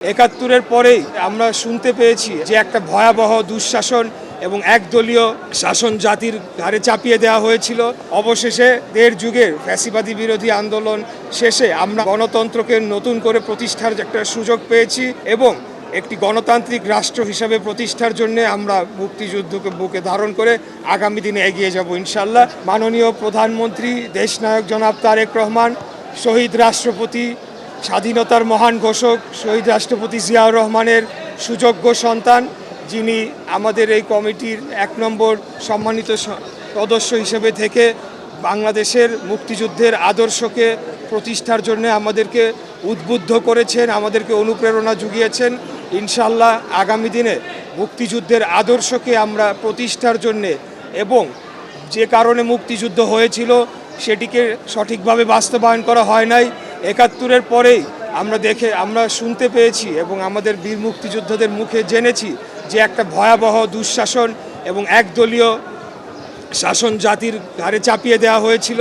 একাত্তরের পরেই আমরা শুনতে পেয়েছি যে একটা ভয়াবহ দুঃশাসন এবং একদলীয় শাসন জাতির ঘাড়ে চাপিয়ে দেওয়া হয়েছিল। অবশেষে দেড় যুগের ফ্যাসিবাদী বিরোধী আন্দোলন শেষে আমরা গণতন্ত্রকে নতুন করে প্রতিষ্ঠার একটা সুযোগ পেয়েছি এবং একটি গণতান্ত্রিক রাষ্ট্র হিসাবে প্রতিষ্ঠার জন্য আমরা মুক্তিযুদ্ধকে বুকে ধারণ করে আগামী দিনে এগিয়ে যাব ইনশাল্লাহ। মাননীয় প্রধানমন্ত্রী দেশনায়ক জনাব তারেক রহমান, শহীদ রাষ্ট্রপতি, স্বাধীনতার মহান ঘোষক শহীদ রাষ্ট্রপতি জিয়াউর রহমানের সুযোগ্য সন্তান, যিনি আমাদের এই কমিটির ১ নম্বর সম্মানিত সদস্য হিসেবে থেকে বাংলাদেশের মুক্তিযুদ্ধের আদর্শকে প্রতিষ্ঠার জন্য আমাদেরকে উদ্বুদ্ধ করেছেন, আমাদেরকে অনুপ্রেরণা জুগিয়েছেন। ইনশাল্লাহ আগামী দিনে মুক্তিযুদ্ধের আদর্শকে আমরা প্রতিষ্ঠার জন্যে এবং যে কারণে মুক্তিযুদ্ধ হয়েছিল সেটিকে সঠিকভাবে বাস্তবায়ন করা হয় নাই। একাত্তরের পরেই আমরা শুনতে পেয়েছি এবং আমাদের বীর মুক্তিযোদ্ধাদের মুখে জেনেছি যে একটা ভয়াবহ দুঃশাসন এবং একদলীয় শাসন জাতির ঘাড়ে চাপিয়ে দেওয়া হয়েছিল।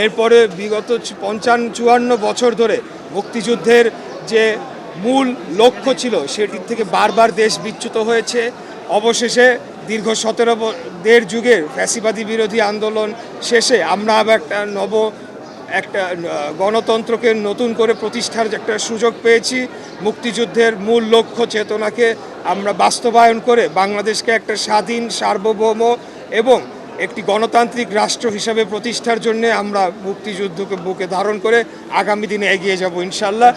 এরপরে বিগত ৫৫-৫৪ বছর ধরে মুক্তিযুদ্ধের যে মূল লক্ষ্য ছিল সেটির থেকে বারবার দেশ বিচ্যুত হয়েছে। অবশেষে দীর্ঘ দেড় যুগের ফ্যাসিবাদী বিরোধী আন্দোলন শেষে আমরা আবার একটা গণতন্ত্রকে নতুন করে প্রতিষ্ঠার একটা সুযোগ পেয়েছি। মুক্তিযুদ্ধের মূল লক্ষ্য চেতনাকে আমরা বাস্তবায়ন করে বাংলাদেশকে একটা স্বাধীন, সার্বভৌম এবং একটি গণতান্ত্রিক রাষ্ট্র হিসাবে প্রতিষ্ঠার জন্য আমরা মুক্তিযুদ্ধকে বুকে ধারণ করে আগামী দিনে এগিয়ে যাব ইনশাল্লাহ।